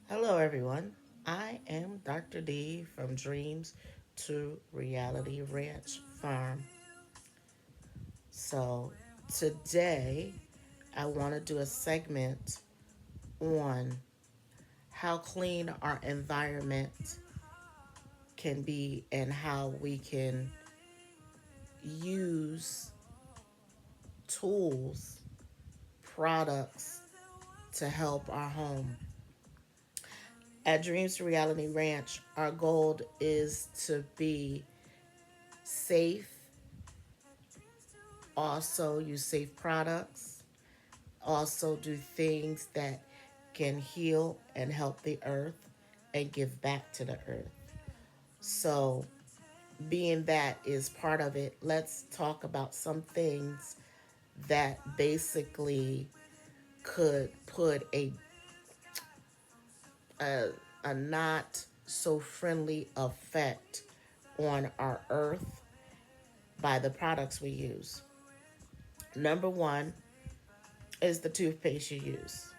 Hello, everyone. I am Dr. D from Dreams to Reality Ranch Farm. So, today I want to do a segment on how clean our environment can be and how we can use tools, products to help our home. At Dreams to Reality Ranch, our goal is to be safe, also use safe products, also do things that can heal and help the earth and give back to the earth. So, being that is part of it, let's talk about some things that basically could put a, a not so friendly effect on our earth by the products we use. Number one is the toothpaste you use.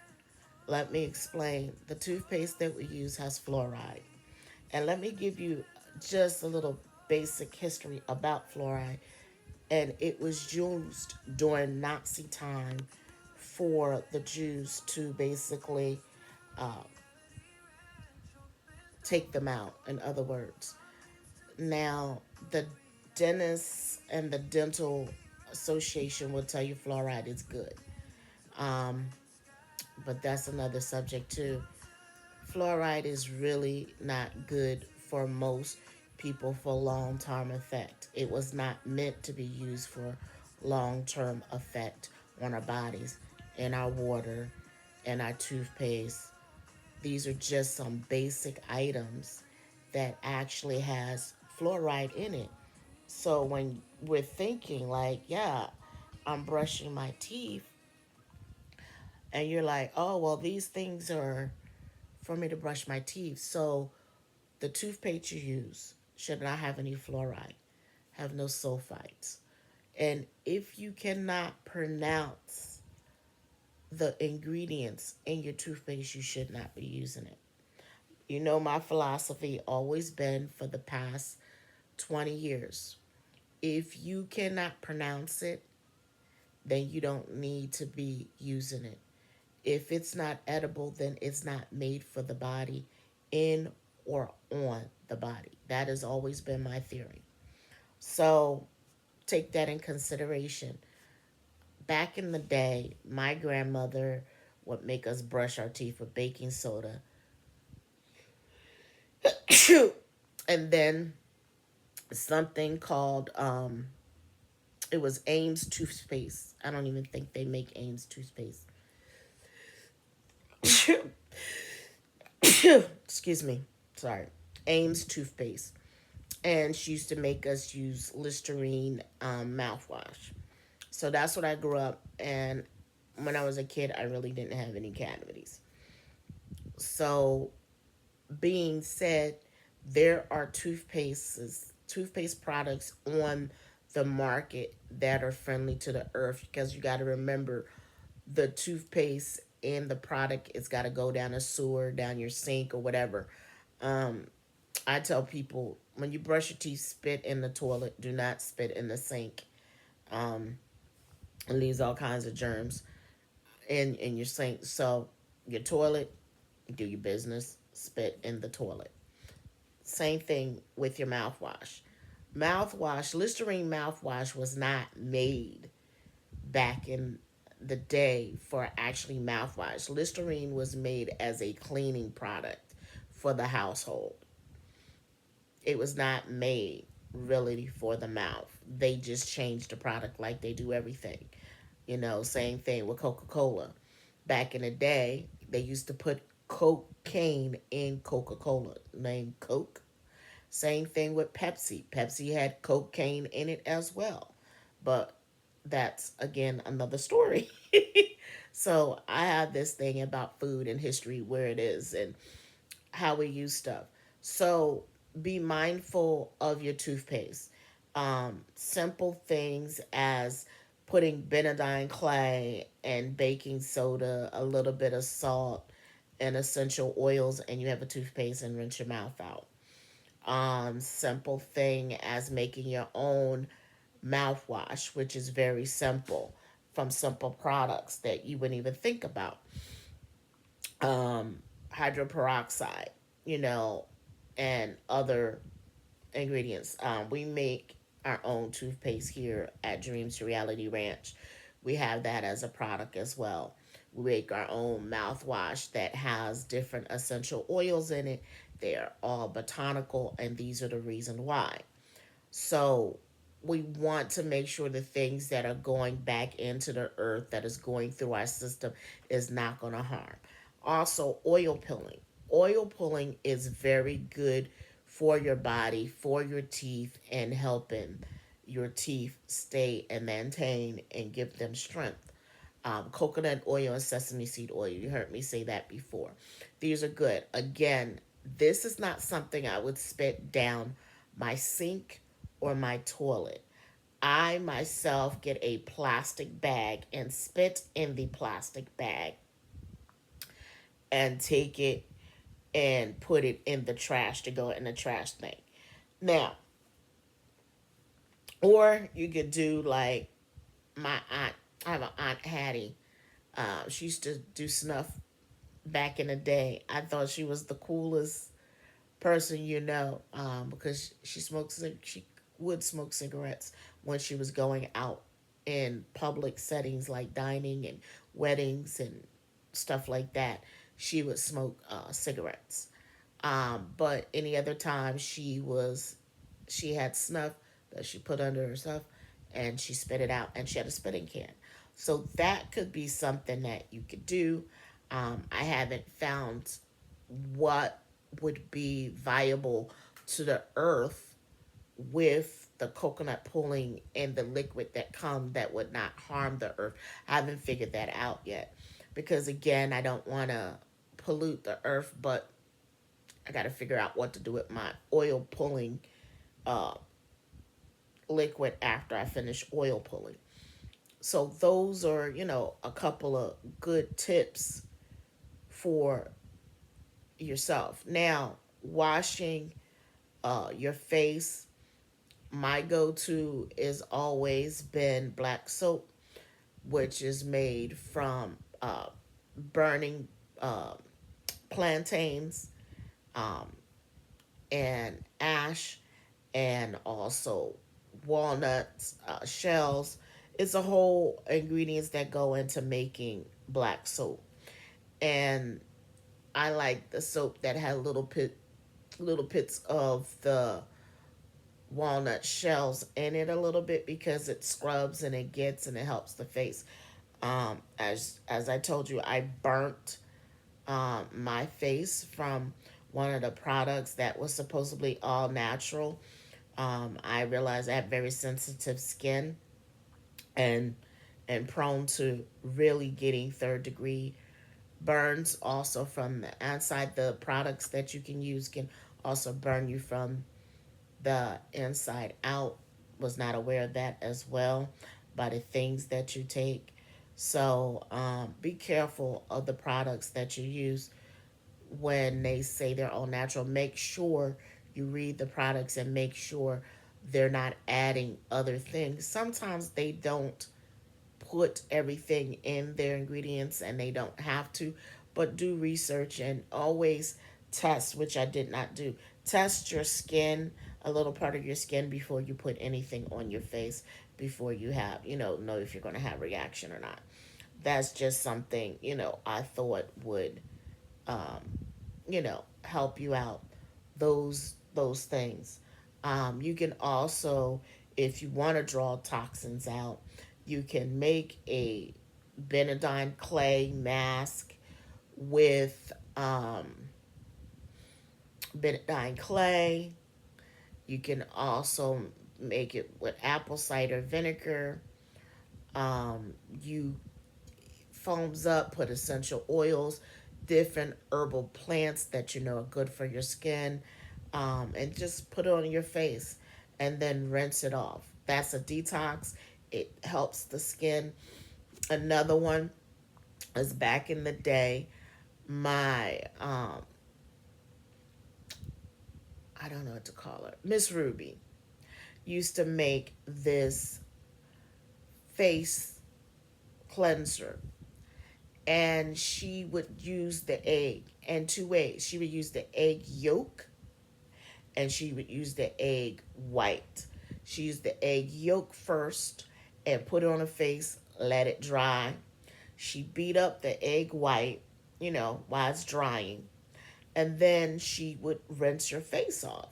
Let me explain. The toothpaste that we use has fluoride. And let me give you just a little basic history about fluoride. And it was used during Nazi time for the Jews to basically uh, take them out, in other words. Now, the dentists and the dental association will tell you fluoride is good. Um, but that's another subject too. Fluoride is really not good for most people for long term effect. It was not meant to be used for long term effect on our bodies, in our water, and our toothpaste. These are just some basic items that actually has fluoride in it. So when we're thinking like, yeah, I'm brushing my teeth, and you're like, oh, well, these things are for me to brush my teeth. So the toothpaste you use should not have any fluoride, have no sulfites. And if you cannot pronounce the ingredients in your toothpaste, you should not be using it. You know, my philosophy always been for the past 20 years. If you cannot pronounce it, then you don't need to be using it. If it's not edible, then it's not made for the body in or on the body. That has always been my theory. So take that in consideration. Back in the day, my grandmother would make us brush our teeth with baking soda. And then something called, it was Ames toothpaste. I don't even think they make Ames toothpaste. Excuse me. Sorry. Ames toothpaste. And she used to make us use Listerine mouthwash. So that's what I grew up. And when I was a kid, I really didn't have any cavities. So, being said, there are toothpaste products on the market that are friendly to the earth because you got to remember the toothpaste and the product it's got to go down a sewer, down your sink, or whatever. Um, I tell people when you brush your teeth, spit in the toilet. Do not spit in the sink. Um, it leaves all kinds of germs in your sink. So your toilet, do your business. Spit in the toilet. Same thing with your mouthwash. Mouthwash, Listerine mouthwash was not made back in the day for actually mouthwash. Listerine was made as a cleaning product for the household. It was not made really for the mouth. They just changed the product like they do everything. You know, same thing with Coca Cola. Back in the day, they used to put cocaine in Coca Cola, named Coke. Same thing with Pepsi. Pepsi had cocaine in it as well. But that's, again, another story. So I have this thing about food and history, where it is and how we use stuff. So be mindful of your toothpaste. Simple things as putting benadine clay and baking soda, a little bit of salt, and essential oils, and you have a toothpaste, and rinse your mouth out. Simple thing as making your own mouthwash, which is very simple from simple products that you wouldn't even think about. Um, Hydroperoxide, you know, and other ingredients. We make our own toothpaste here at Dreams to Reality Ranch. We have that as a product as well. We make our own mouthwash that has different essential oils in it. They are all botanical, and these are the reason why. So we want to make sure the things that are going back into the earth that is going through our system is not going to harm. Also, oil pulling. Oil pulling is very good for your body, for your teeth, and helping your teeth stay and maintain and give them strength. Coconut oil and sesame seed oil. You heard me say that before. These are good. Again, this is not something I would spit down my sink or my toilet. I myself get a plastic bag and spit in the plastic bag and take it and put it in the trash to go in the trash thing. Now, or you could do like my aunt. I have an aunt Hattie. She used to do snuff back in the day. I thought she was the coolest person, because she would smoke cigarettes when she was going out in public settings like dining and weddings and stuff like that. She would smoke cigarettes. But any other time she had snuff that she put under her stuff and she spit it out, and she had a spitting can. So that could be something that you could do. I haven't found what would be viable to the earth with the coconut pulling and the liquid that come that would not harm the earth. I haven't figured that out yet because again, I don't want to pollute the earth, but I got to figure out what to do with my oil pulling uh, liquid after I finish oil pulling. So those are, a couple of good tips for yourself. Now, washing your face, my go-to is always been black soap, which is made from burning uh, plantains um, and ash, and also walnuts, shells. It's a whole ingredients that go into making black soap, and I like the soap that had little bits of the walnut shells in it a little bit because it scrubs and it gets and it helps the face. As I told you, I burnt my face from one of the products that was supposedly all natural. I realized I have very sensitive skin and prone to really getting third degree burns. Also from the inside, the products that you can use can also burn you from the inside out. Was not aware of that as well by the things that you take. So be careful of the products that you use when they say they're all natural. Make sure you read the products and make sure they're not adding other things. Sometimes they don't put everything in their ingredients and they don't have to, but do research and always test, which I did not do. Test your skin, a little part of your skin before you put anything on your face, before you have, know if you're going to have reaction or not. That's just something, I thought would help you out. Those things. You can also, if you want to draw toxins out, you can make a benadine clay mask with benadine clay. You can also make it with apple cider vinegar. You foams up, put essential oils, different herbal plants that you know are good for your skin, and just put it on your face and then rinse it off. That's a detox. It helps the skin. Another one is back in the day, my I don't know what to call her, Miss Ruby used to make this face cleanser, and she would use the egg and two ways. She would use the egg yolk and she would use the egg white. She used the egg yolk first and put it on her face, let it dry. She beat up the egg white, while it's drying, and then she would rinse your face off.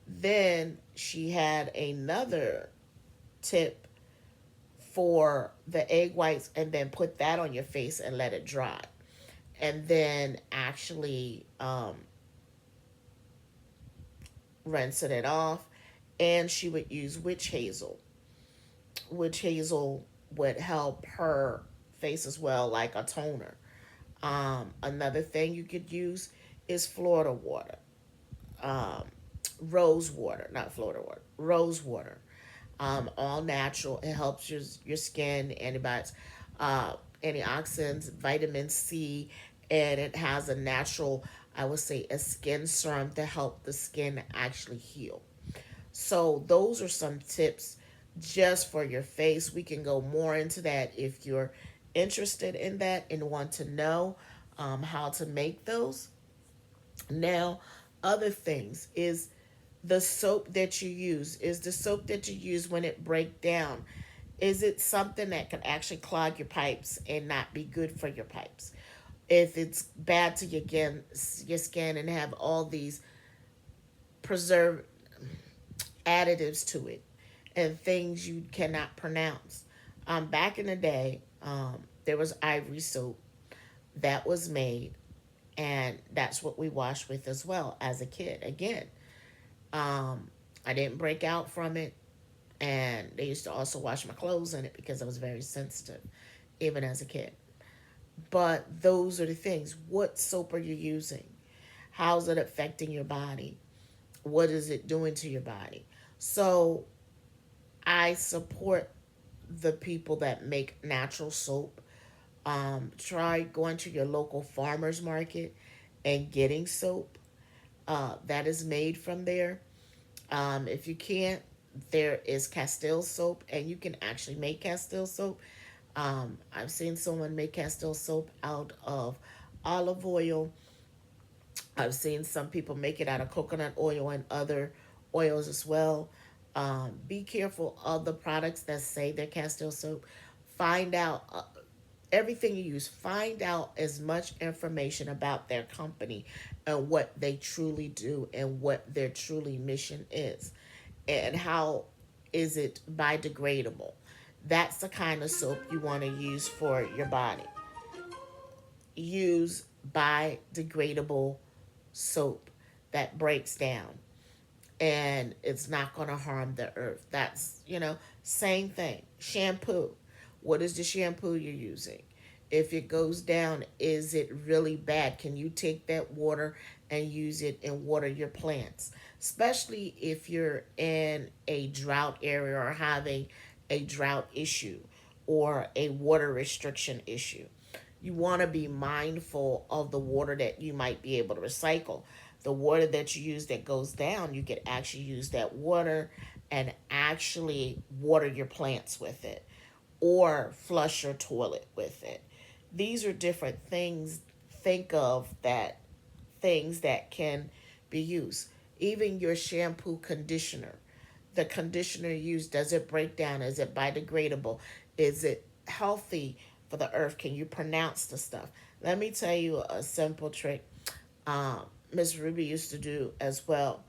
Then she had another tip for the egg whites, and then put that on your face and let it dry. And then actually rinsing it off. And she would use witch hazel. Witch hazel would help her face as well, like a toner. Another thing you could use is Florida water, um, rose water, not Florida water, rose water. All natural. It helps your skin, antibiotics, antioxidants, vitamin C, and it has a natural, I would say, a skin serum to help the skin actually heal. So those are some tips just for your face. We can go more into that if you're interested in that and want to know how to make those. Now, other things is the soap that you use. Is the soap that you use when it break down, is it something that can actually clog your pipes and not be good for your pipes? If it's bad to your skin and have all these preserve additives to it and things you cannot pronounce. Back in the day, there was ivory soap that was made, and that's what we washed with as well as a kid. Again, I didn't break out from it, and they used to also wash my clothes in it because I was very sensitive, even as a kid. But those are the things. What soap are you using? How's it affecting your body? What is it doing to your body? So I support the people that make natural soap. Try going to your local farmers market and getting soap that is made from there. If you can't, there is Castile soap, and you can actually make Castile soap. I've seen someone make Castile soap out of olive oil. I've seen some people make it out of coconut oil and other oils as well. Be careful of the products that say they're Castile soap. Find out everything you use. Find out as much information about their company and what they truly do and what their truly mission is, and how is it biodegradable. That's the kind of soap you want to use for your body. Use biodegradable soap that breaks down and it's not going to harm the earth. That's, same thing. Shampoo. What is the shampoo you're using? If it goes down, is it really bad? Can you take that water and use it and water your plants? Especially if you're in a drought area or having a drought issue or a water restriction issue. You want to be mindful of the water that you might be able to recycle. The water that you use that goes down, you could actually use that water and actually water your plants with it or flush your toilet with it. These are different things. Think of that, things that can be used. Even your shampoo conditioner. The conditioner you use, does it break down? Is it biodegradable? Is it healthy for the earth? Can you pronounce the stuff? Let me tell you a simple trick Miss Ruby used to do as well.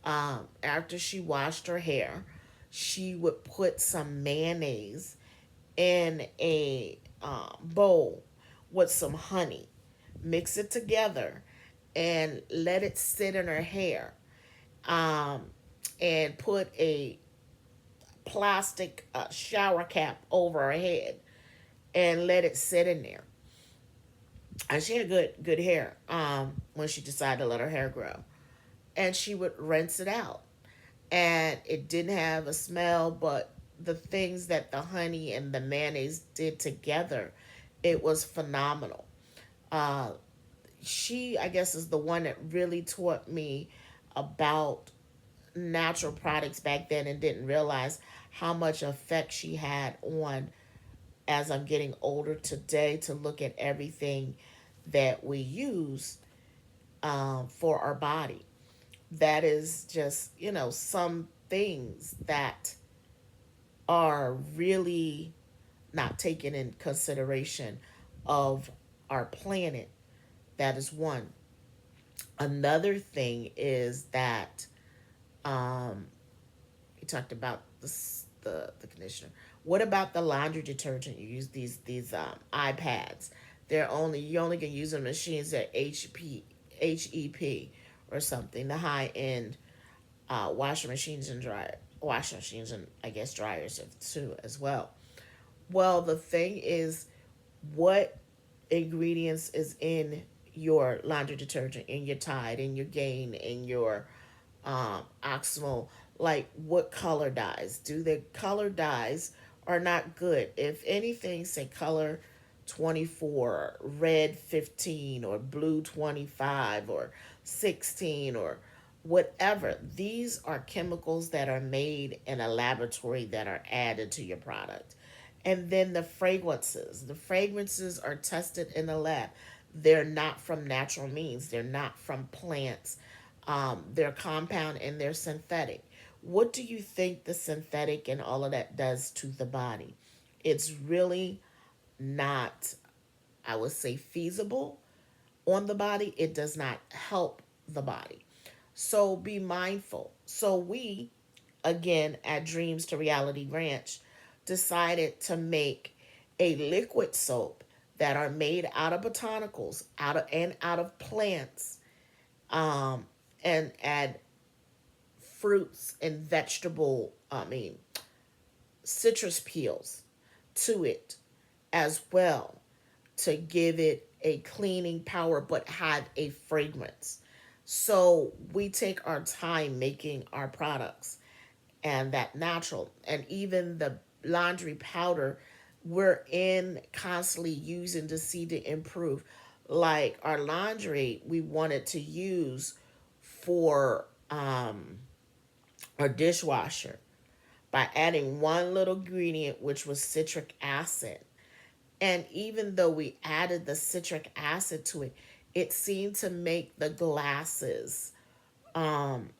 After she washed her hair, she would put some mayonnaise in a bowl with some honey, mix it together, and let it sit in her hair. Um, and put a plastic shower cap over her head and let it sit in there. And she had good hair when she decided to let her hair grow. And she would rinse it out. And it didn't have a smell, but the things that the honey and the mayonnaise did together, it was phenomenal. Uh, she, I guess, is the one that really taught me about natural products back then, and didn't realize how much effect she had on, as I'm getting older today, to look at everything that we use for our body. That is just, some things that are really not taken in consideration of our planet. That is one. Another thing is that um, you talked about the conditioner. What about the laundry detergent? You use these iPads. You only can use the machines at HEP or something. The high end washing machines and dryer washing machines, and I guess dryers too as well. Well, the thing is, what ingredients is in your laundry detergent, in your Tide, in your Gain, in your Oxmo? Like, what color dyes? Do the color dyes are not good? If anything, say color 24, red 15, or blue 25, or 16, or whatever. These are chemicals that are made in a laboratory that are added to your product. And then the fragrances are tested in the lab. They're not from natural means, they're not from plants. They're compound and they're synthetic. What do you think the synthetic and all of that does to the body? It's really not, I would say, feasible on the body. It does not help the body. So be mindful. So we, again, at Dreams to Reality Ranch, decided to make a liquid soap that are made out of botanicals, out of plants, um, and add fruits and citrus peels to it as well, to give it a cleaning power but had a fragrance. So we take our time making our products, and that natural, and even the laundry powder we're in constantly using to see to improve. Like our laundry, we wanted to use for our dishwasher by adding one little ingredient, which was citric acid. And even though we added the citric acid to it, it seemed to make the glasses um,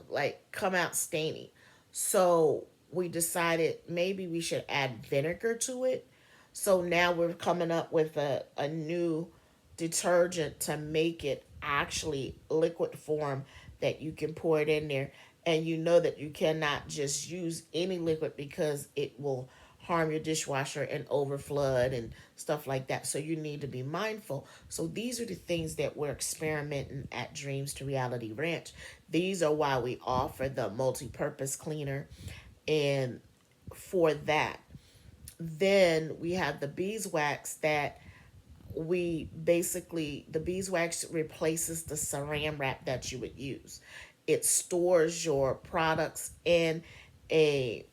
like come out stainy. So we decided maybe we should add vinegar to it. So now we're coming up with a new detergent to make it actually liquid form, that you can pour it in there. And you know that you cannot just use any liquid because it will harm your dishwasher and overflood and stuff like that. So you need to be mindful. So these are the things that we're experimenting at Dreams to Reality Ranch. These are why we offer the multi-purpose cleaner. And for that, then we have the beeswax, that the beeswax replaces the saran wrap that you would use. It stores your products in a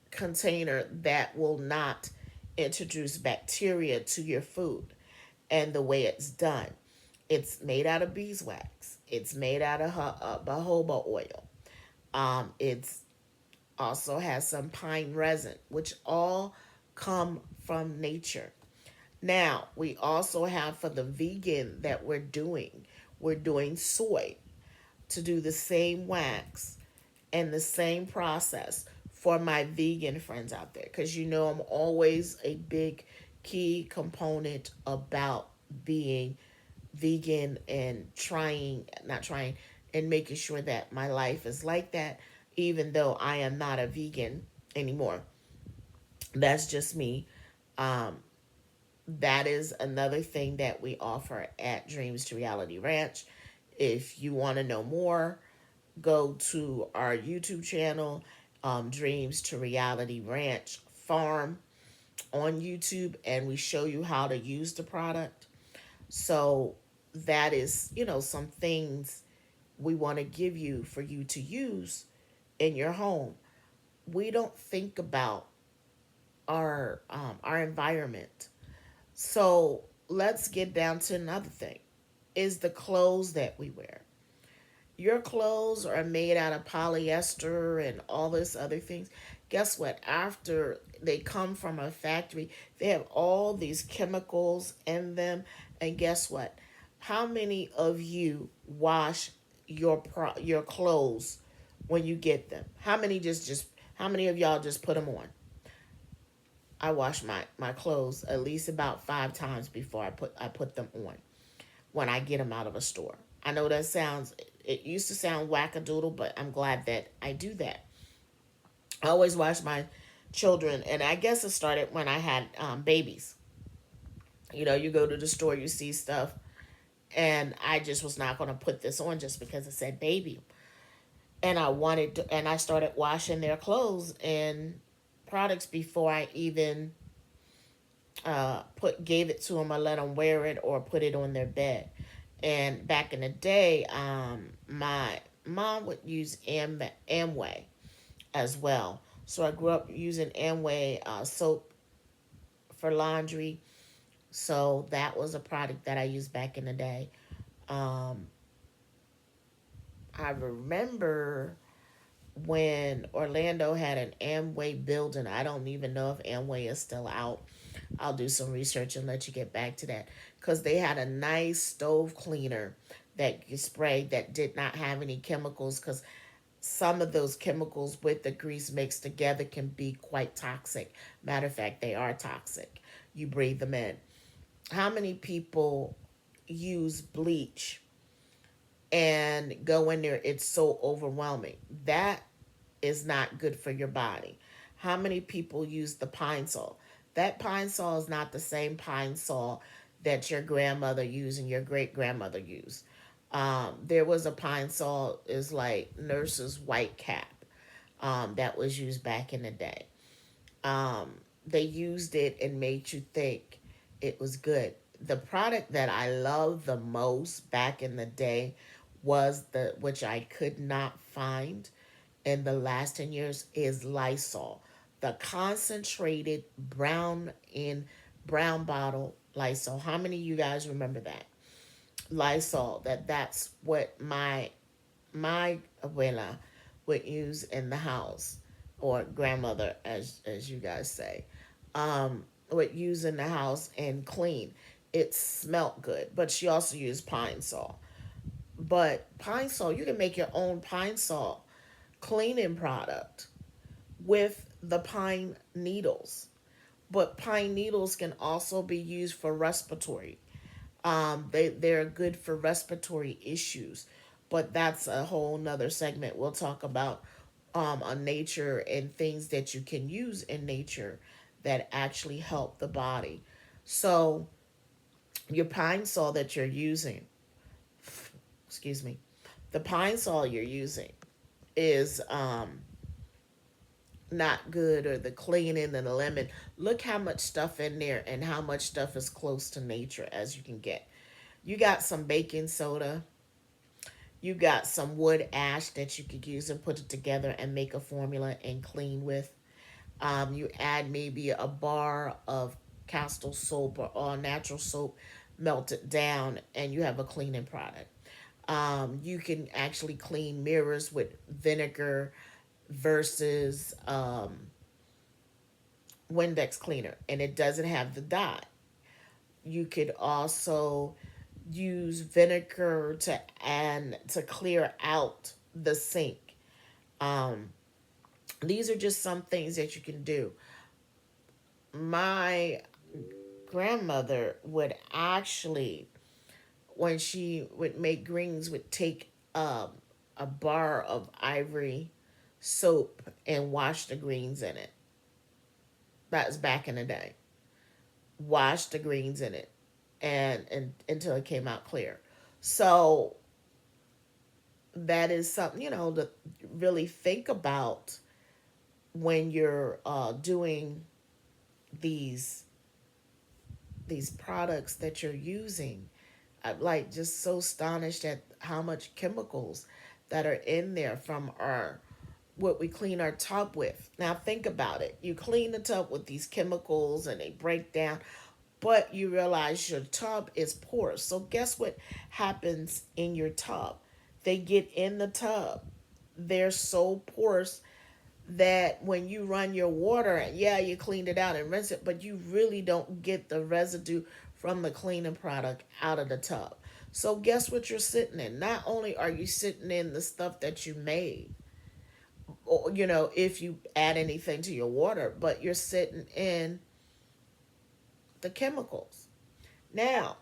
container that will not introduce bacteria to your food. And the way it's done, it's made out of beeswax, it's made out of jojoba oil, it's also has some pine resin, which all come from nature. Now we also have, for the vegan that we're doing soy to do the same wax and the same process for my vegan friends out there, because I'm always a big key component about being vegan and not trying, and making sure that my life is like that, even though I am not a vegan anymore. That's just me. um, that is another thing that we offer at Dreams to Reality Ranch. If you want to know more, go to our YouTube channel, Dreams to Reality Ranch Farm on YouTube, and we show you how to use the product. So that is, some things we want to give you for you to use in your home. We don't think about our environment. So let's get down to another thing: is the clothes that we wear. Your clothes are made out of polyester and all this other things. Guess what? After they come from a factory, they have all these chemicals in them. And guess what? How many of you wash your clothes when you get them? How many how many of y'all just put them on? I wash my clothes at least about 5 times before I put them on when I get them out of a store. I know that sounds, it used to sound wackadoodle, but I'm glad that I do that. I always wash my children, and I guess it started when I had babies. You know, you go to the store, you see stuff, and I just was not going to put this on just because it said baby. And I started washing their clothes and products before I even gave it to them or let them wear it or put it on their bed. And back in the day, my mom would use Amway as well. So I grew up using Amway soap for laundry. So that was a product that I used back in the day. Um, I remember when Orlando had an Amway building. I don't even know if Amway is still out. I'll do some research and let you get back to that. Because they had a nice stove cleaner that you sprayed that did not have any chemicals. Because some of those chemicals with the grease mixed together can be quite toxic. Matter of fact, they are toxic. You breathe them in. How many people use bleach and go in there? It's so overwhelming. That is not good for your body. How many people use the pine sol? That pine sol is not the same pine sol that your grandmother used and your great grandmother used. There was a pine sol is like nurse's white cap that was used back in the day. Um, they used it and made you think it was good. The product that I loved the most back in the day was the which I could not find in the last 10 years is Lysol. The concentrated brown bottle Lysol. How many of you guys remember that? Lysol, that's what my abuela would use in the house, or grandmother as you guys say. Would use in the house and clean. It smelled good, but she also used pine sol. But pine sol, you can make your own pine sol cleaning product with the pine needles. But pine needles can also be used for respiratory. They're good for respiratory issues, but that's a whole nother segment. We'll talk about on nature and things that you can use in nature that actually help the body. So your pine sol that you're using, excuse me, the pine sol you're using is not good, or the cleaning and the lemon. Look how much stuff in there and how much stuff is close to nature as you can get. You got some baking soda, you got some wood ash that you could use and put it together and make a formula and clean with. You add maybe a bar of castle soap or all natural soap, melt it down, and you have a cleaning product. You can actually clean mirrors with vinegar versus Windex cleaner, and it doesn't have the dye. You could also use vinegar to clear out the sink. Um, these are just some things that you can do. My grandmother would actually, when she would make greens, would take a bar of ivory soap and wash the greens in it. That's back in the day. Wash the greens in it, and until it came out clear. So that is something, to really think about when you're doing these these products that you're using. I'm like just so astonished at how much chemicals that are in there from our what we clean our tub with. Now think about it. You clean the tub with these chemicals and they break down, but you realize your tub is porous. So guess what happens in your tub? They get in the tub. They're so porous that when you run your water, yeah, you cleaned it out and rinse it, but you really don't get the residue from the cleaning product out of the tub. So guess what you're sitting in? Not only are you sitting in the stuff that you made, or if you add anything to your water, but you're sitting in the chemicals. Now,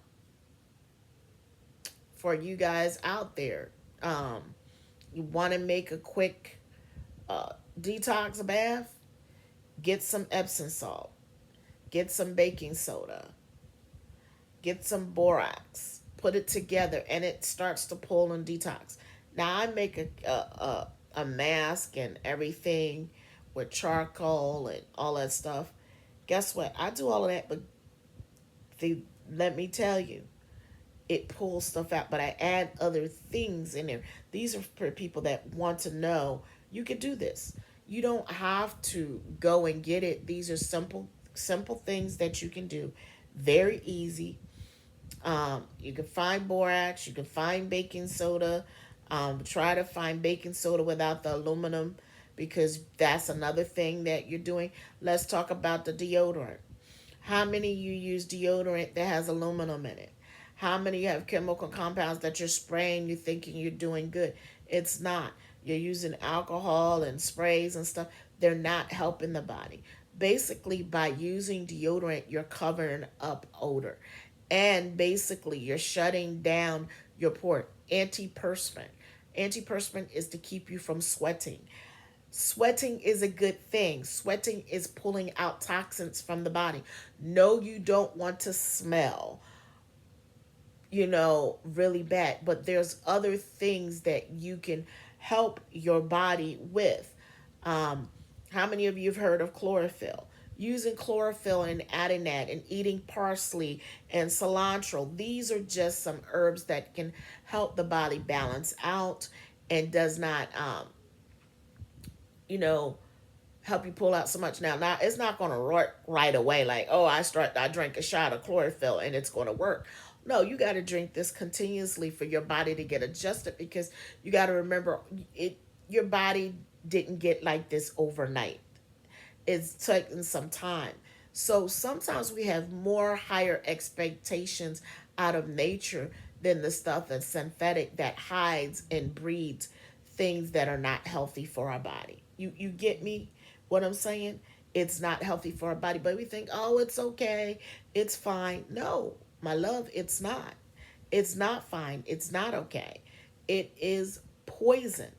for you guys out there, you want to make a quick uh, detox bath, get some Epsom salt, get some baking soda, get some borax, put it together, and it starts to pull and detox. Now I make a mask and everything with charcoal and all that stuff. Guess what? I do all of that, but let me tell you, it pulls stuff out. But I add other things in there. These are for people that want to know you could do this. You don't have to go and get it. These are simple things that you can do. Very easy. You can find borax, you can find baking soda. Try to find baking soda without the aluminum because that's another thing that you're doing. Let's talk about the deodorant. How many you use deodorant that has aluminum in it? How many you have chemical compounds that you're spraying, you're thinking you're doing good? It's not. You're using alcohol and sprays and stuff. They're not helping the body. Basically, by using deodorant, you're covering up odor. And basically, you're shutting down your port. Antiperspirant. Antiperspirant is to keep you from sweating. Sweating is a good thing. Sweating is pulling out toxins from the body. No, you don't want to smell, really bad. But there's other things that you can help your body with. Um, how many of you have heard of chlorophyll? Using chlorophyll and adding that and eating parsley and cilantro. These are just some herbs that can help the body balance out and does not, you know, help you pull out so much. Now it's not going to work right away. Like, oh, I drink a shot of chlorophyll and it's going to work. No, you got to drink this continuously for your body to get adjusted because you got to remember it. Your body didn't get like this overnight. It's taking some time. So sometimes we have more higher expectations out of nature than the stuff that's synthetic that hides and breeds things that are not healthy for our body. You get me what I'm saying? It's not healthy for our body, but we think, "Oh, it's okay. It's fine." No, my love, it's not. It's not fine. It's not okay. It is poison.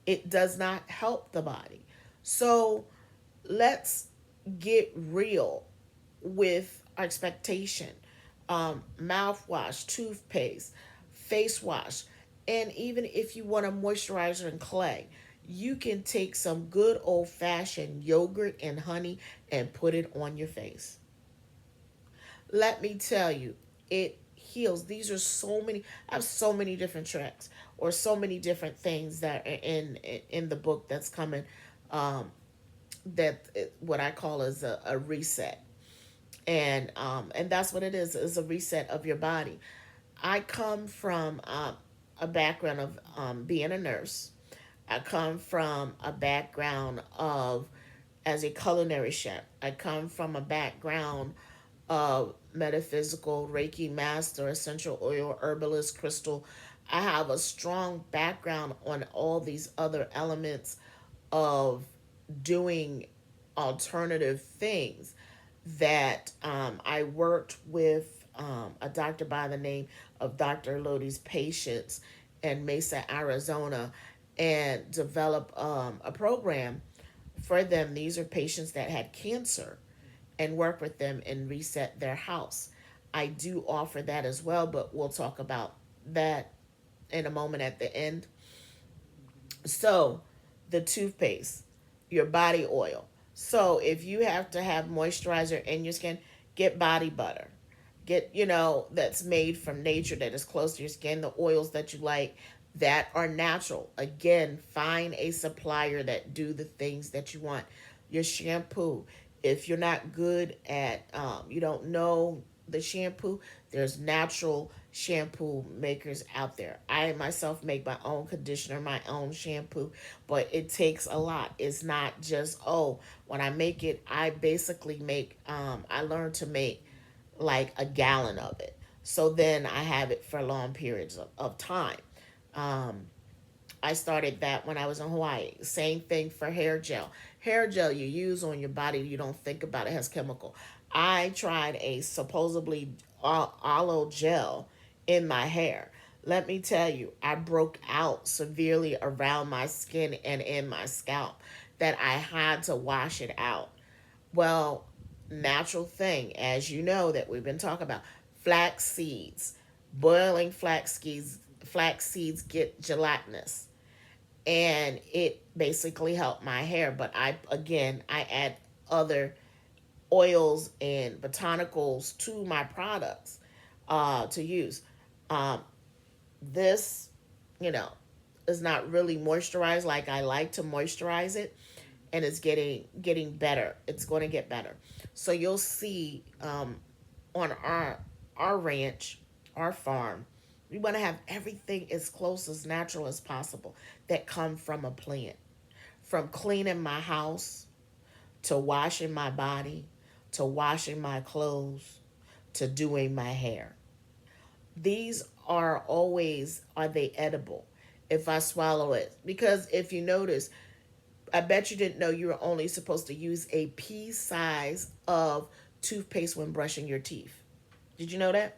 It does not help the body. So let's get real with our expectation. Mouthwash, toothpaste, face wash, and even if you want a moisturizer and clay, you can take some good old fashioned yogurt and honey and put it on your face. Let me tell you, it heals. These are so many. I have so many different tracks or so many different things that are in the book that's coming. Um, what I call is a reset, and that's what it is a reset of your body. I come from a background of being a nurse. I come from a background of as a culinary chef. I come from a background of metaphysical Reiki master, essential oil herbalist, crystal. I have a strong background on all these other elements of doing alternative things that I worked with a doctor by the name of Dr. Lodi's patients in Mesa, Arizona, and developed a program for them. These are patients that had cancer and work with them and reset their house. I do offer that as well, but we'll talk about that in a moment at the end. So, the toothpaste, your body oil. So, if you have to have moisturizer in your skin, get body butter. Get, that's made from nature that is close to your skin, the oils that you like. that are natural. Again, find a supplier that do the things that you want. Your shampoo. If you're not good at, you don't know the shampoo, there's natural shampoo makers out there. I myself make my own conditioner, my own shampoo, but it takes a lot. It's not just, oh, when I make it, I basically make, I learned to make like a gallon of it. So then I have it for long periods of time. Um, I started that when I was in Hawaii. Same thing for hair gel. Hair gel you use on your body, you don't think about it, has chemical. I tried a supposedly aloe gel in my hair. Let me tell you, I broke out severely around my skin and in my scalp that I had to wash it out. Well, natural thing, as you know, that we've been talking about, flax seeds. Boiling flax seeds get gelatinous, and it basically helped my hair. But I add other oils and botanicals to my products to use. Um, this, you know, is not really moisturized like I like to moisturize it, and it's getting better. It's going to get better. So you'll see on our ranch, our farm, we want to have everything as close as natural as possible that come from a plant. From cleaning my house to washing my body to washing my clothes to doing my hair. These are they edible if I swallow it? Because if you notice, I bet you didn't know you were only supposed to use a pea size of toothpaste when brushing your teeth. Did you know that?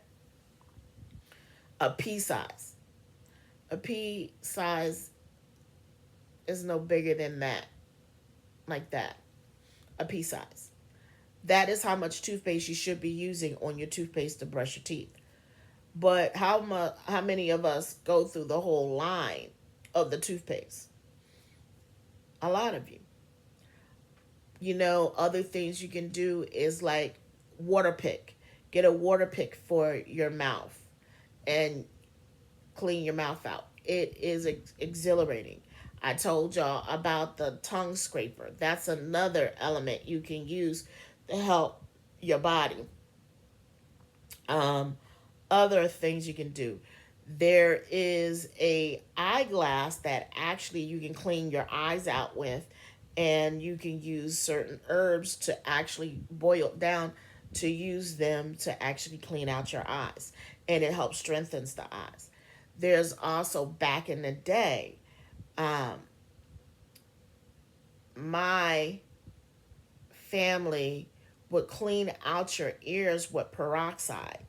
A pea size. A pea size is no bigger than that, like that. A pea size. That is how much toothpaste you should be using on your toothpaste to brush your teeth. But how many of us go through the whole line of the toothpaste? A lot of you. Other things you can do is like water pick. Get a water pick for your mouth and clean your mouth out. It is exhilarating. I told y'all about the tongue scraper. That's another element you can use to help your body. Um, Other things you can do. There is a eyeglass that actually you can clean your eyes out with, and you can use certain herbs to actually boil down to use them to actually clean out your eyes, and it helps strengthens the eyes. There's also back in the day, um, my family would clean out your ears with peroxide,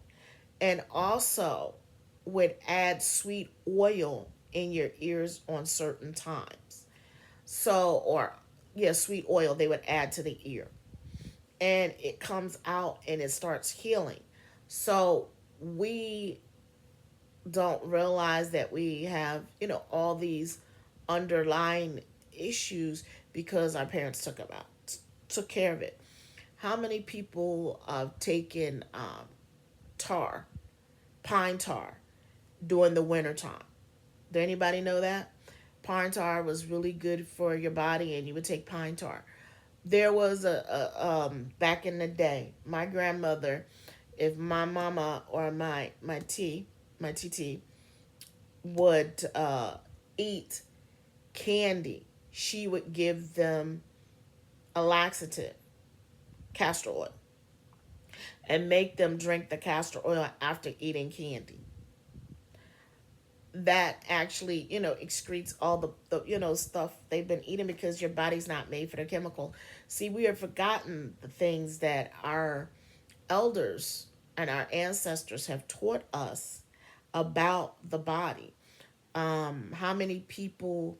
and also would add sweet oil in your ears on certain times. So, or yeah, sweet oil they would add to the ear, and it comes out and it starts healing. So we don't realize that we have, all these underlying issues because our parents took care of it. How many people have taken tar, pine tar, during the winter time? Did anybody know that? Pine tar was really good for your body, and you would take pine tar. There was back in the day, my grandmother, if my mama or my TT would eat candy, she would give them a laxative, castor oil, and make them drink the castor oil after eating candy. That actually, excretes all the stuff they've been eating because your body's not made for the chemical. See, we have forgotten the things that our elders and our ancestors have taught us about the body. How many people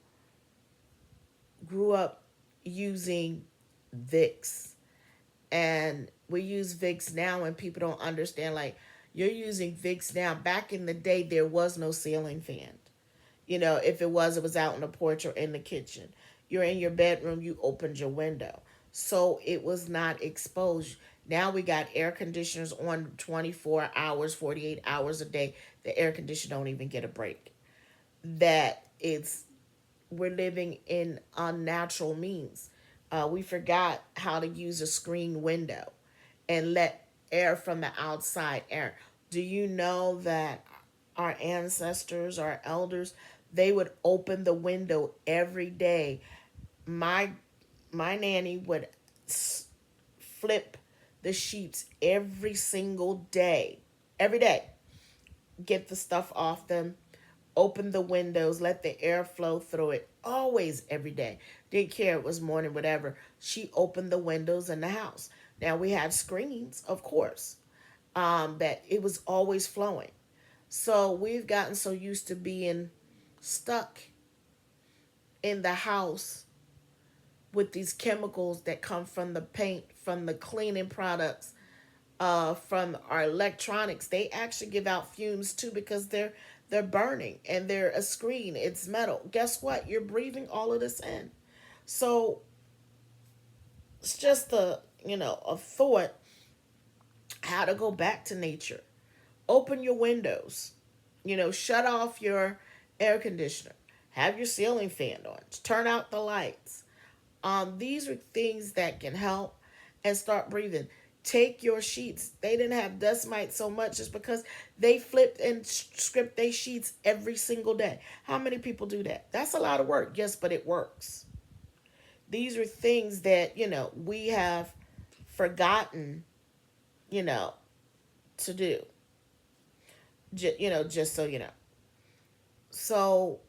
grew up using Vicks, and we use Vicks now, and people don't understand, like, you're using Vicks now. Back in the day, there was no ceiling fan. If it was out on the porch or in the kitchen. You're in your bedroom, you opened your window. So it was not exposed. Now we got air conditioners on 24 hours, 48 hours a day. The air conditioner don't even get a break. that it's we're living in unnatural means. We forgot how to use a screen window and let air from the outside air. Do you know that our ancestors, our elders, they would open the window every day? My my nanny would flip the sheets every single day, every day, get the stuff off them, open the windows, let the air flow through it. Always, every day. Didn't care it was morning, whatever. She opened the windows in the house. Now we had screens, of course, that it was always flowing. So we've gotten so used to being stuck in the house with these chemicals that come from the paint, from the cleaning products, from our electronics. They actually give out fumes too because they're burning and they're a screen. It's metal. Guess what? You're breathing all of this in. So it's just a thought how to go back to nature. Open your windows. Shut off your air conditioner. Have your ceiling fan on. Turn out the lights. These are things that can help and start breathing. Take your sheets. They didn't have dust mites so much just because they flipped and script their sheets every single day. How many people do that? That's a lot of work, yes, but it works. These are things that, we have forgotten, you know, to do. Just so you know. So,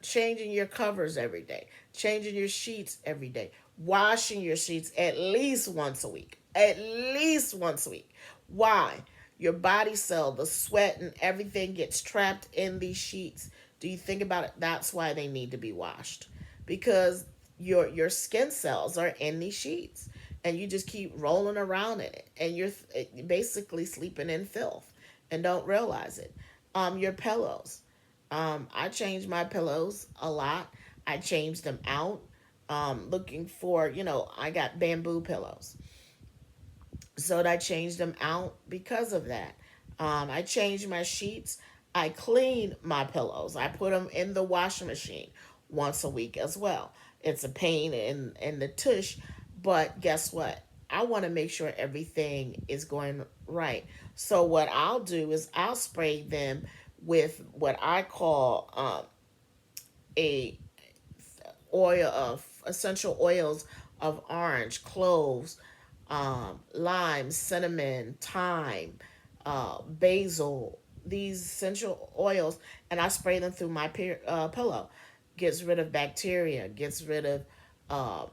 changing your covers every day, changing your sheets every day, washing your sheets at least once a week. At least once a week. Why? Your body cell, the sweat and everything gets trapped in these sheets. Do you think about it? That's why they need to be washed. Because your skin cells are in these sheets and you just keep rolling around in it and you're basically sleeping in filth and don't realize it. Your pillows. I change my pillows a lot. I change them out. Looking for, I got bamboo pillows. So I changed them out because of that. I changed my sheets. I clean my pillows. I put them in the washing machine once a week as well. It's a pain in the tush, but guess what? I want to make sure everything is going right. So what I'll do is I'll spray them with what I call a oil of essential oils of orange, cloves, lime, cinnamon, thyme, basil, these essential oils, and I spray them through my pillow. Gets rid of bacteria, gets rid of uh,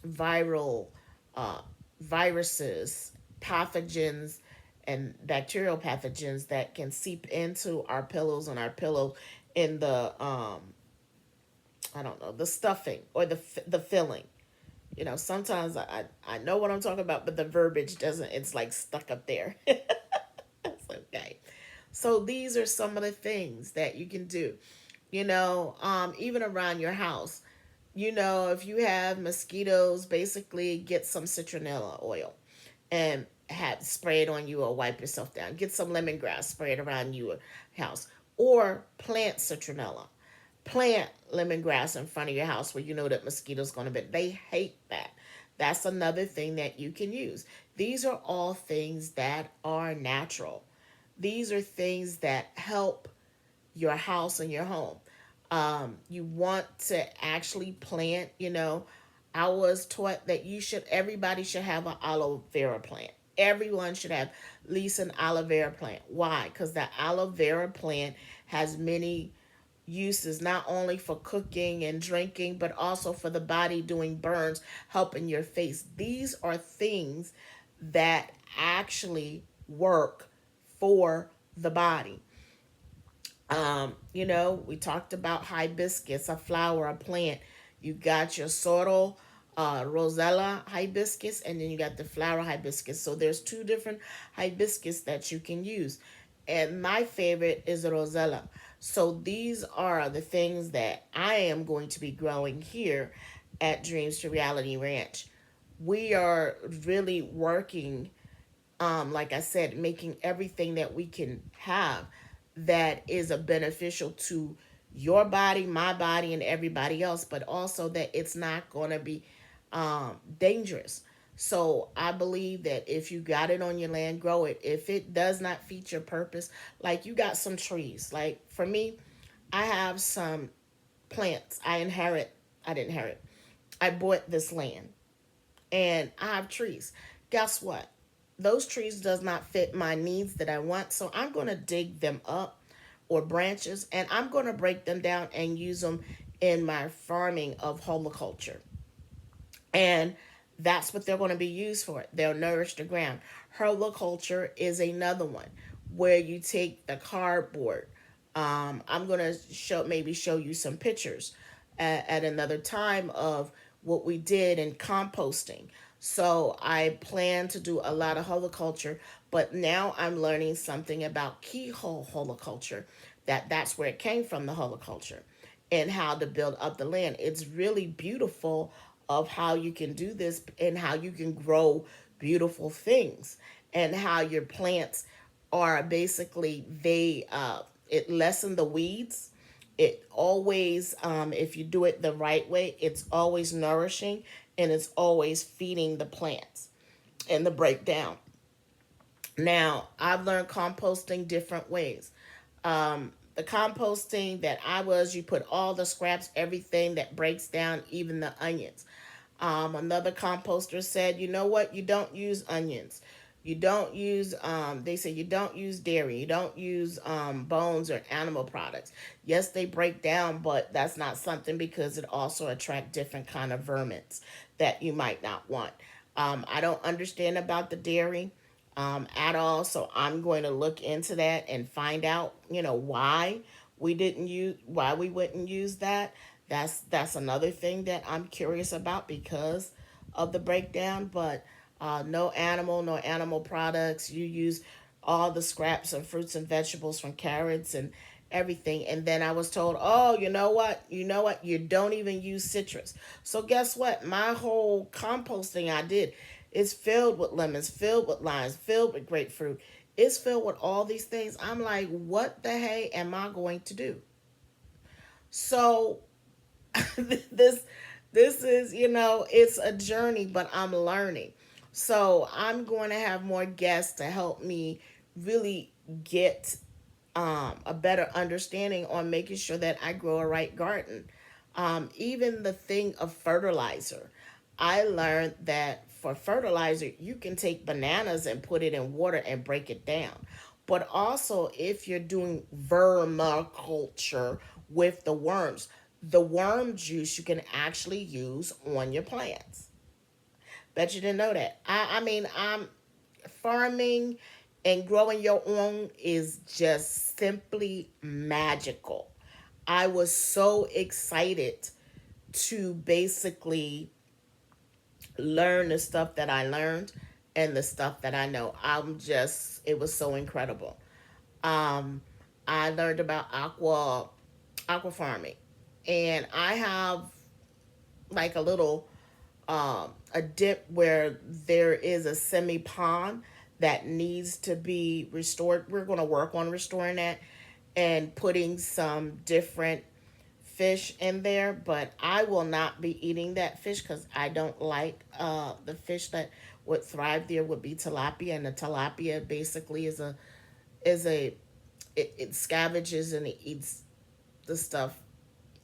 viral uh, viruses, pathogens, and bacterial pathogens that can seep into our pillows and our pillow in the I don't know, the stuffing or the filling. Sometimes I know what I'm talking about, but the verbiage doesn't. It's like stuck up there. It's okay. So these are some of the things that you can do. Even around your house. If you have mosquitoes, basically get some citronella oil and have spray it on you or wipe yourself down. Get some lemongrass, spray it around your house, or plant citronella. Plant lemongrass in front of your house where you know that mosquitoes going to be. They hate that. That's another thing that you can use. These are all things that are natural. These are things that help your house and your home. You want to actually plant, I was taught that everybody should have an aloe vera plant. Everyone should have at least an aloe vera plant. Why? Because the aloe vera plant has many uses, not only for cooking and drinking, but also for the body doing burns, helping your face. These are things that actually work for the body. We talked about hibiscus, a flower, a plant. You got your sorrel, rosella hibiscus, and then you got the flower hibiscus. So there's two different hibiscus that you can use. And my favorite is the rosella. So these are the things that I am going to be growing here at Dreams to Reality Ranch. We are really working, like I said, making everything that we can have that is a beneficial to your body, my body, and everybody else, but also that it's not going to be dangerous. So I believe that if you got it on your land, grow it. If it does not feature purpose, like you got some trees. Like for me, I have some plants. I didn't inherit. I bought this land and I have trees. Guess what? Those trees does not fit my needs that I want, so I'm going to dig them up or branches and I'm going to break them down and use them in my farming of horticulture. And that's what they're going to be used for. They'll nourish the ground. Herbiculture is another one where you take the cardboard. I'm going to show you some pictures at another time of what we did in composting. So I plan to do a lot of horticulture, but now I'm learning something about keyhole horticulture. That's where it came from, the horticulture, and how to build up the land. It's really beautiful of how you can do this and how you can grow beautiful things and how your plants are basically it lessen the weeds. It always if you do it the right way, it's always nourishing and it's always feeding the plants and the breakdown. Now, I've learned composting different ways. The composting that you put all the scraps, everything that breaks down, even the onions. Another composter said, you know what? You don't use onions. You don't use, they say you don't use dairy. You don't use bones or animal products. Yes, they break down, but that's not something because it also attract different kind of vermins that you might not want. I don't understand about the dairy at all. So I'm going to look into that and find out, why we wouldn't use that. That's another thing that I'm curious about because of the breakdown. But no animal products. You use all the scraps of fruits and vegetables from carrots and everything. And then I was told, oh, you know what, you don't even use citrus. So guess what? My whole composting I did is filled with lemons, filled with limes, filled with grapefruit. It's filled with all these things. I'm like, what the hey am I going to do? So this this is, it's a journey, but I'm learning. So I'm going to have more guests to help me really get a better understanding on making sure that I grow a right garden. Even the thing of fertilizer, I learned that for fertilizer, you can take bananas and put it in water and break it down. But also, if you're doing vermiculture with the worm juice you can actually use on your plants. Bet you didn't know that. I mean, I'm farming and growing your own is just simply magical. I was so excited to basically learn the stuff that I learned and the stuff that I know. It was so incredible. Um, I learned about aqua farming, and I have like a dip where there is a semi pond that needs to be restored. We're going to work on restoring that and putting some different fish in there, but I will not be eating that fish because I don't like the fish that would thrive there would be tilapia, and the tilapia basically is a it scavenges and it eats the stuff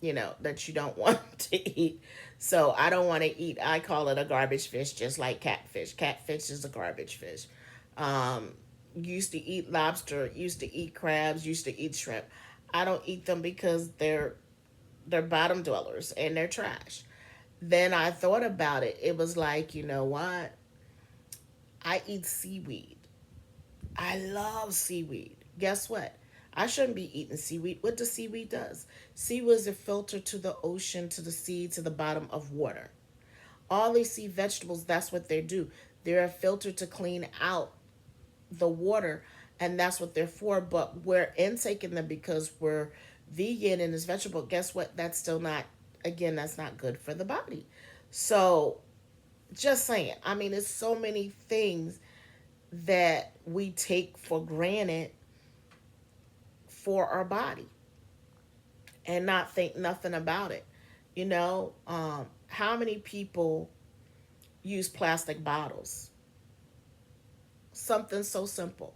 that you don't want to eat. So I don't want to eat. I call it a garbage fish, just like catfish. Catfish is a garbage fish. Um, Used to eat lobster, used to eat crabs, used to eat shrimp. I don't eat them because they're bottom dwellers and they're trash. Then I thought about it. It was like, you know what? I eat seaweed. I love seaweed. Guess what? I shouldn't be eating seaweed. What the seaweed does? Seaweed is a filter to the ocean, to the sea, to the bottom of water. All these sea vegetables, that's what they do. They're a filter to clean out the water, and that's what they're for. But we're intaking them because we're vegan and it's vegetable. Guess what? That's still not, again, that's not good for the body. So, just saying. I mean, it's so many things that we take for granted for our body. and not think nothing about it. How many people use plastic bottles? Something so simple.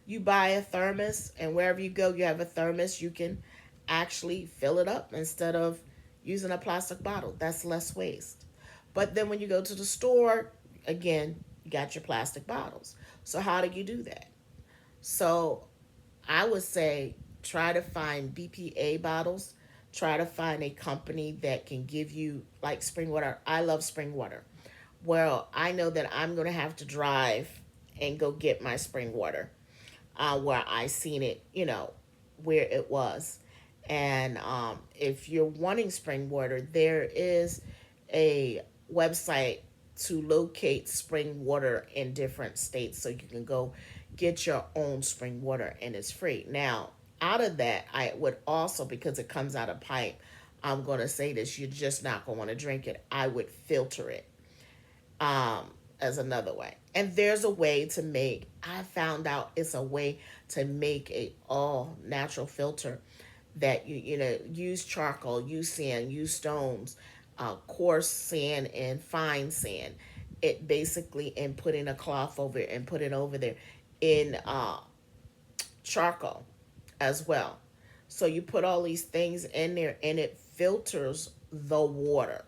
You buy a thermos, and wherever you go, you have a thermos. You can actually fill it up instead of using a plastic bottle. That's less waste. But then when you go to the store, again, you got your plastic bottles. So, how do you do that? So, I would say try to find BPA bottles. Try to find a company that can give you, like, spring water. I love spring water. Well, I know that I'm going to have to drive and go get my spring water, where I seen it, where it was. And if you're wanting spring water, there is a website to locate spring water in different states, so you can go get your own spring water and it's free. Now, out of that, I would also, because it comes out of pipe, I'm going to say this, you're just not going to want to drink it. I would filter it, um, as another way. And there's a way to make, I found out it's a way to make a all natural filter that use charcoal, use sand, use stones, coarse sand and fine sand. It basically, and put in a cloth over it and put it over there in charcoal as well. So you put all these things in there and it filters the water.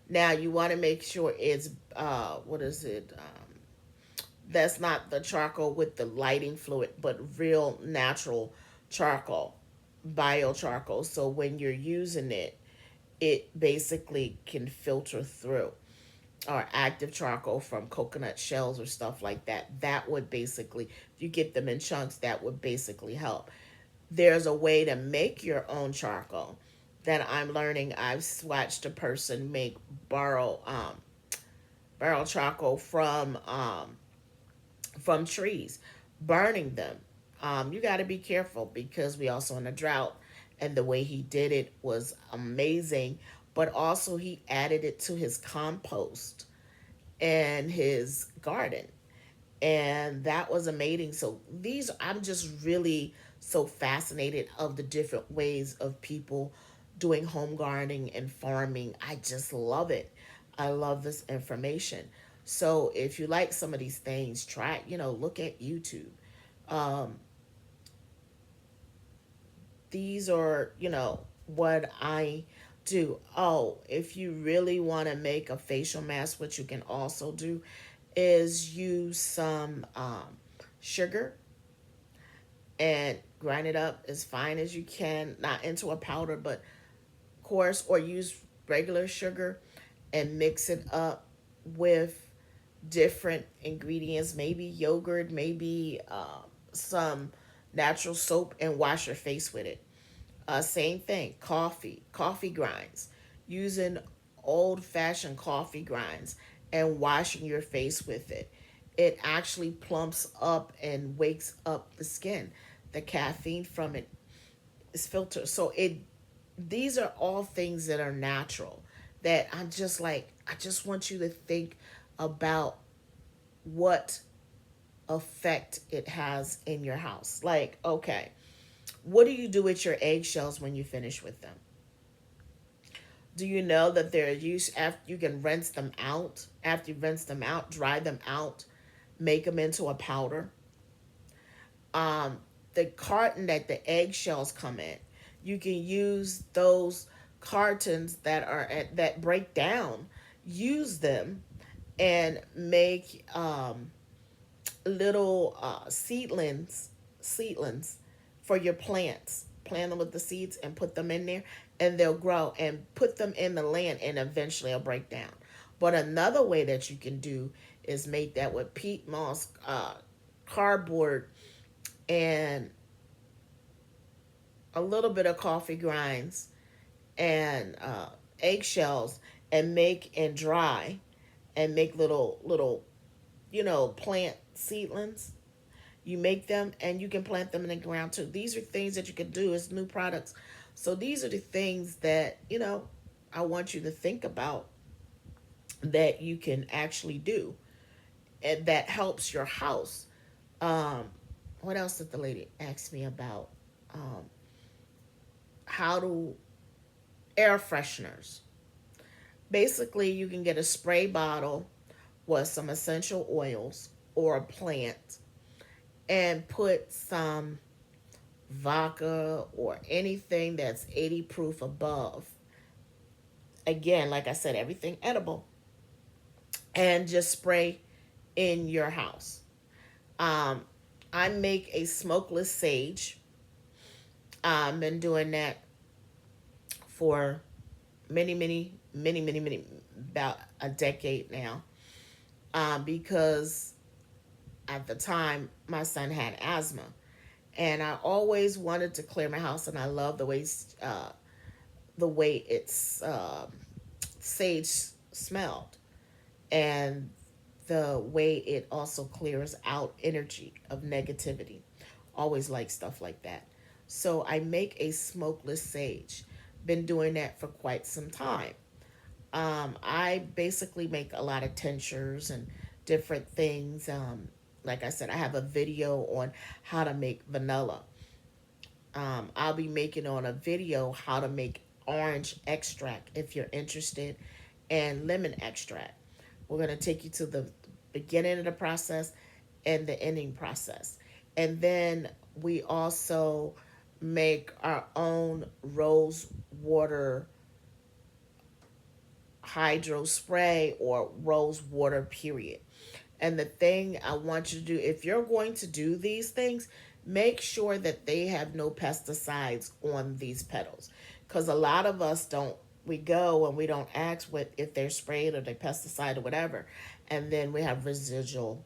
Now you want to make sure it's what is it? That's not the charcoal with the lighting fluid, but real natural charcoal, biocharcoal. So when you're using it, it basically can filter through. Or active charcoal from coconut shells or stuff like that. That would basically, if you get them in chunks, that would basically help. There's a way to make your own charcoal that I'm learning. I've watched a person make barrel barrel charcoal from trees, burning them. You got to be careful because we also in a drought, and the way he did it was amazing. But also he added it to his compost and his garden, and that was amazing. So these, I'm just really so fascinated of the different ways of people doing home gardening and farming. I just love it. I love this information. So if you like some of these things, try, look at YouTube. um, these are, what I do. Oh, if you really want to make a facial mask, what you can also do is use some sugar and grind it up as fine as you can, not into a powder, but coarse, or use regular sugar and mix it up with different ingredients, maybe yogurt, maybe some natural soap, and wash your face with it. Same thing, coffee grinds, using old fashioned coffee grinds and washing your face with it. It actually plumps up and wakes up the skin. The caffeine from it is filtered. So these are all things that are natural, that I'm just like, I just want you to think about what effect it has in your house. Like, okay, what do you do with your eggshells when you finish with them? Do you know that they're used after you can rinse them out? After you rinse them out, dry them out, make them into a powder. Um, the carton that the eggshells come in, you can use those cartons that break down. Use them and make little seedlings for your plants. Plant them with the seeds and put them in there, and they'll grow. And put them in the land, and eventually it'll break down. But another way that you can do is make that with peat moss, cardboard, and a little bit of coffee grinds and eggshells, and make and dry, and make little plant seedlings. You make them and you can plant them in the ground too. These are things that you can do as new products. So these are the things that, I want you to think about, that you can actually do, and that helps your house. Um, what else did the lady ask me about? Um, how to air fresheners. Basically, you can get a spray bottle with some essential oils or a plant and put some vodka or anything that's 80 proof above. Again, like I said, everything edible, and just spray in your house. Um, I make a smokeless sage. I've been doing that for many, about a decade now. Because at the time my son had asthma, and I always wanted to clear my house, and I love the way it's sage smelled, and the way it also clears out energy of negativity. Always like stuff like that. So I make a smokeless sage. Been doing that for quite some time. I basically make a lot of tinctures and different things. Like I said, I have a video on how to make vanilla. I'll be making on a video how to make orange extract if you're interested, and lemon extract. We're going to take you to the beginning of the process and the ending process. And then we also make our own rose water hydro spray or rose water, period. And the thing I want you to do, if you're going to do these things, make sure that they have no pesticides on these petals. Because a lot of us don't, we go and we don't ask what if they're sprayed or they pesticide or whatever. And then we have residual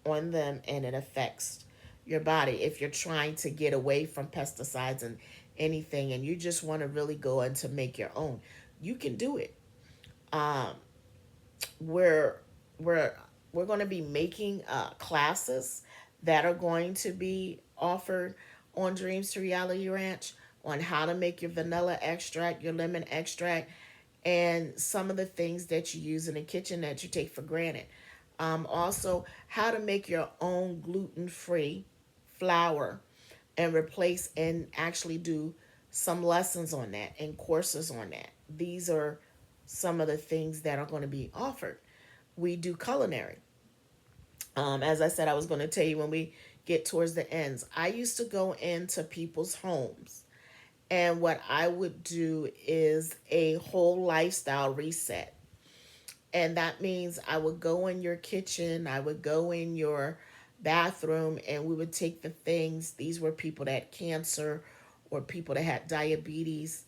on them, and it affects your body. If you're trying to get away from pesticides and anything, and you just want to really go and to make your own, you can do it. Um, we're we're we're going to be making classes that are going to be offered on Dreams to Reality Ranch on how to make your vanilla extract, your lemon extract, and some of the things that you use in the kitchen that you take for granted. Also, how to make your own gluten free flour and replace and actually do some lessons on that and courses on that. These are some of the things that are going to be offered. We do culinary. As I said, I was going to tell you when we get towards the ends. I used to go into people's homes, and what I would do is a whole lifestyle reset. And that means I would go in your kitchen, I would go in your bathroom, and we would take the things. These were people that had cancer or people that had diabetes.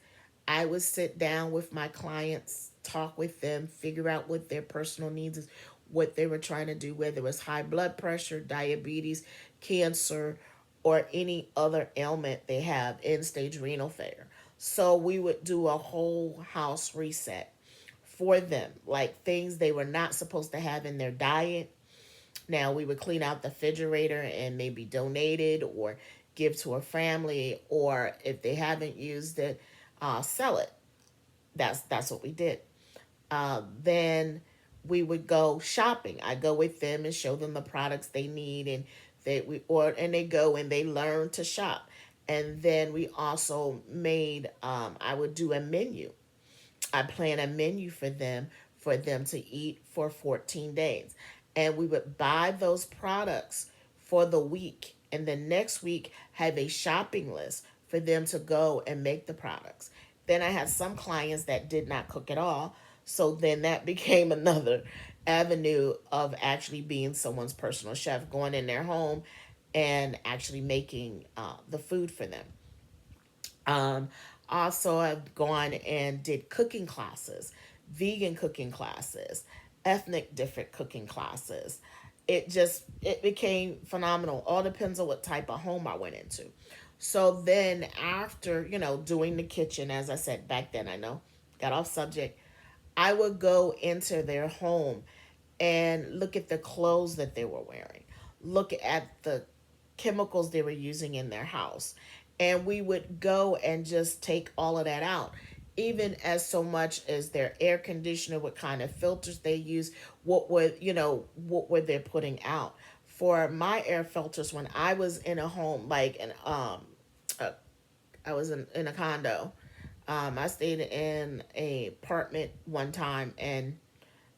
I would sit down with my clients, talk with them, figure out what their personal needs is, what they were trying to do, whether it was high blood pressure, diabetes, cancer, or any other ailment they have, end stage renal failure. So we would do a whole house reset for them, like things they were not supposed to have in their diet. Now we would clean out the refrigerator and maybe donate it or give to a family, or if they haven't used it, sell it. That's what we did. Then we would go shopping. I go with them and show them the products they need, and they go and they learn to shop. And then we also made I would do a menu. I plan a menu for them to eat for 14 days. And we would buy those products for the week, and the next week have a shopping list for them to go and make the products. Then I had some clients that did not cook at all. So then that became another avenue of actually being someone's personal chef, going in their home and actually making the food for them. Um, Also, I've gone and did cooking classes, vegan cooking classes, ethnic different cooking classes. It became phenomenal. All depends on what type of home I went into. So then after, doing the kitchen, as I said back then, I know, got off subject, I would go into their home and look at the clothes that they were wearing, look at the chemicals they were using in their house. And we would go and just take all of that out, even as so much as their air conditioner, what kind of filters they use, what were they putting out. For my air filters, when I was in a home, like a I was in a condo. I stayed in a apartment one time and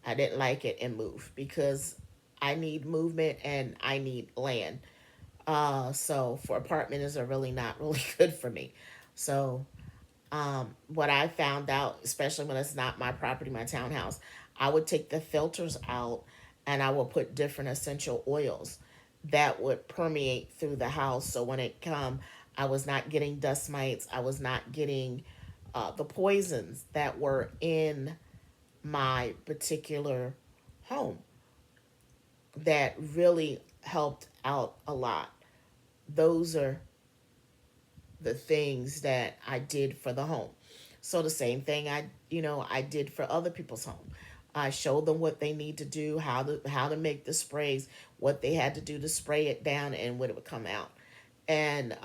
I didn't like it and moved because I need movement and I need land. So for apartment is really not really good for me. So what I found out, especially when it's not my property, my townhouse, I would take the filters out and I will put different essential oils that would permeate through the house. So when it come, I was not getting dust mites. I was not getting the poisons that were in my particular home that really helped out a lot. Those are the things that I did for the home. So the same thing I did for other people's home. I showed them what they need to do, how to make the sprays, what they had to do to spray it down, and when it would come out. And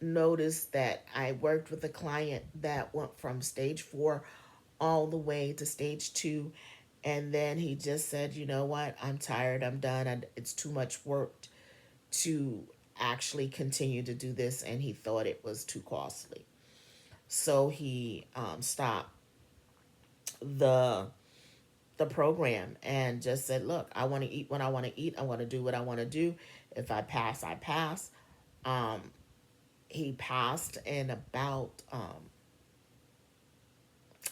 noticed that I worked with a client that went from stage 4 all the way to stage 2, and then he just said, "You know what? I'm tired. I'm done. It's too much work to actually continue to do this," and he thought it was too costly. So he stopped the the program and just said, "Look, I want to eat what I want to eat. I want to do what I want to do. If I pass, I pass." Um, he passed in about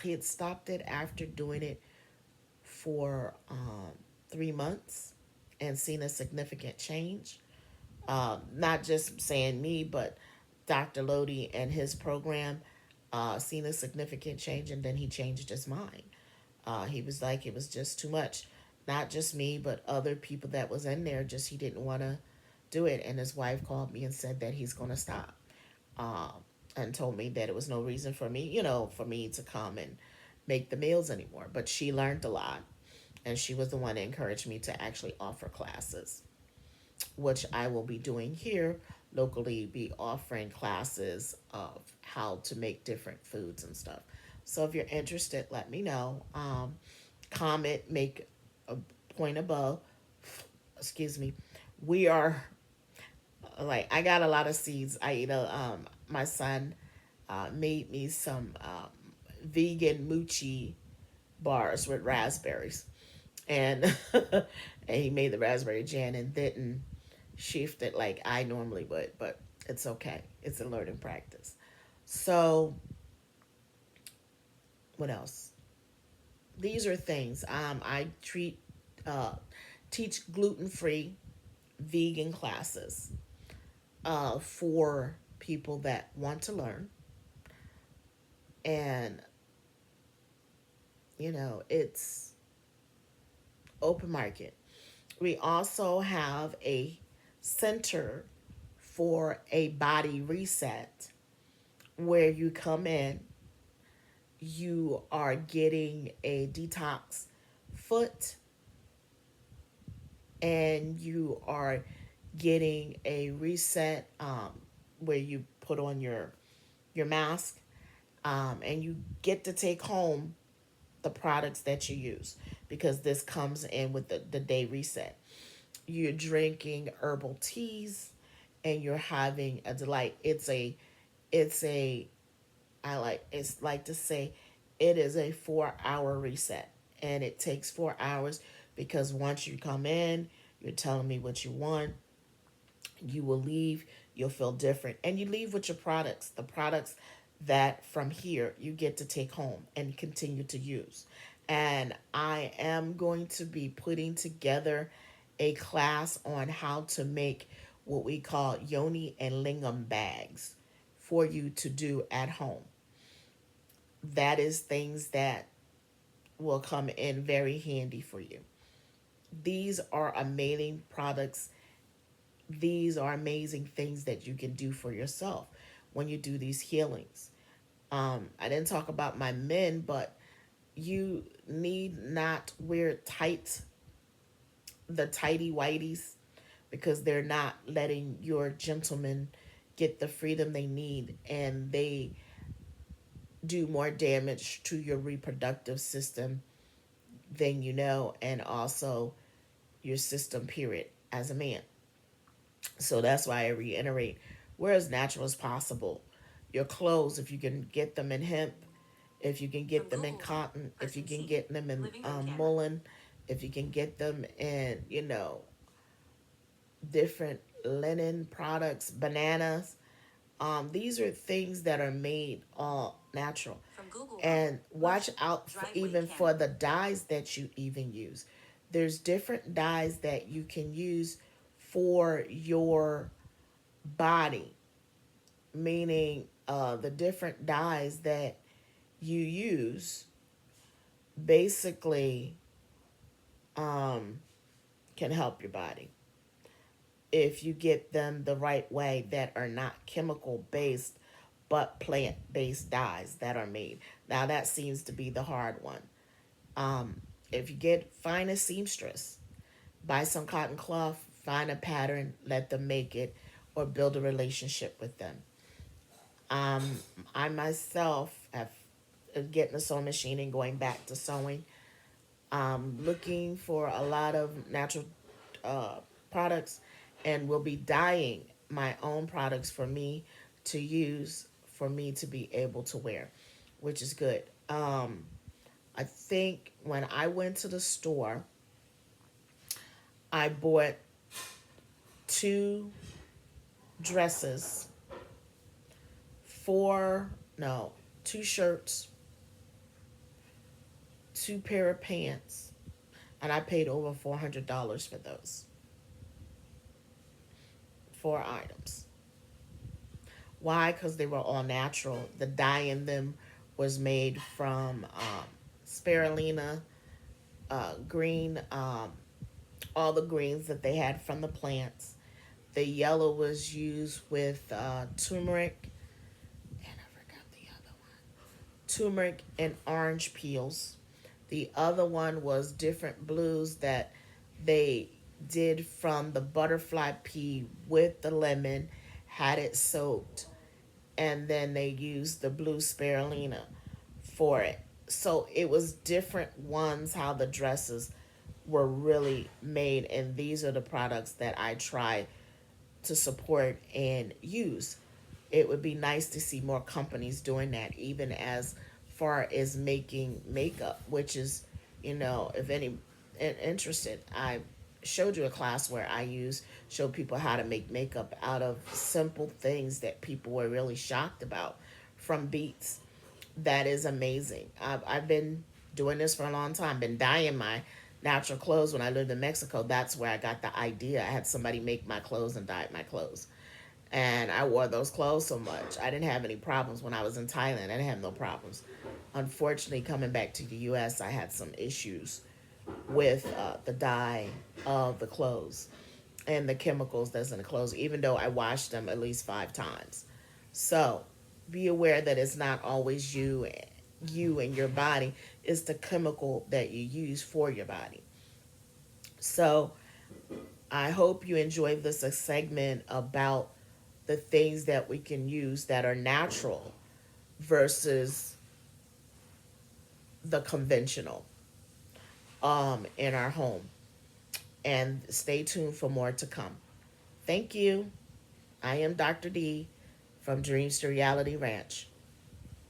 he had stopped it after doing it for 3 months and seen a significant change. Not just saying me, but Dr. Lodi and his program seen a significant change, and then he changed his mind. He was like, it was just too much. Not just me, but other people that was in there, just he didn't want to do it. And his wife called me and said that he's going to stop, um, and told me that it was no reason for me, for me to come and make the meals anymore. But she learned a lot, and she was the one that encouraged me to actually offer classes, which I will be doing here locally, be offering classes of how to make different foods and stuff. So if you're interested, let me know. Comment, make a point above. Excuse me. We are like I got a lot of seeds. I eat a my son made me some vegan mochi bars with raspberries, and and he made the raspberry jam and didn't shift it like I normally would, but it's okay. It's a learning practice. So what else? These are things I uh, teach gluten free vegan classes for people that want to learn, and it's open market. We also have a center for a body reset where you come in, you are getting a detox foot, and you are getting a reset where you put on your mask, and you get to take home the products that you use because this comes in with the day reset. You're drinking herbal teas and you're having a delight. It's a it's like to say it is a 4 hour reset, and it takes 4 hours because once you come in, you're telling me what you want. You will leave, you'll feel different, and you leave with your products, the products that from here you get to take home and continue to use. And I am going to be putting together a class on how to make what we call yoni and lingam bags for you to do at home. That is things that will come in very handy for you. These are amazing products. These are amazing things that you can do for yourself when you do these healings. I didn't talk about my men, but you need not wear the tighty whities, because they're not letting your gentlemen get the freedom they need, and they do more damage to your reproductive system than you know, and also your system, period, as a man. So that's why I reiterate, wear as natural as possible. your clothes, if you can get them in hemp, if you can get them in cotton, if you can get them in woolen, if you can get them in, different linen products, bananas. These are things that are made all natural. And watch out for, even for the dyes that you even use. There's different dyes that you can use for your body, meaning the different dyes that you use basically um, can help your body if you get them the right way, that are not chemical based but plant based dyes that are made. Now that seems to be the hard one. If you find a seamstress, buy some cotton cloth, find a pattern, let them make it, or build a relationship with them. Um, I myself have getting a sewing machine and going back to sewing. Looking for a lot of natural uh, products, and will be dyeing my own products for me to use, for me to be able to wear, which is good. I think when I went to the store, I bought two dresses, four, no, two shirts, two pair of pants, and I paid over $400 for those four items. Why? Because they were all natural. The dye in them was made from spirulina, green, all the greens that they had from the plants. The yellow was used with turmeric, and I forgot the other one. Turmeric and orange peels. The other one was different blues that they did from the butterfly pea with the lemon, had it soaked, and then they used the blue spirulina for it. So it was different ones how the dresses were really made, and these are the products that I try to support and use. It would be nice to see more companies doing that, even as far as making makeup, which is, if any interested, I showed you a class where I show people how to make makeup out of simple things that people were really shocked about, from beets. That is amazing. I've been doing this for a long time, been dyeing my natural clothes. When I lived in Mexico, that's where I got the idea. I had somebody make my clothes and dye my clothes, and I wore those clothes so much. I didn't have any problems when I was in Thailand. I didn't have no problems. Unfortunately, coming back to the U.S., I had some issues with the dye of the clothes and the chemicals that's in the clothes, even though I washed them at least 5 times. So be aware that it's not always you and your body. It's the chemical that you use for your body. So I hope you enjoyed this segment about the things that we can use that are natural versus the conventional in our home. And stay tuned for more to come. Thank you. I am Dr. D from Dreams to Reality Ranch.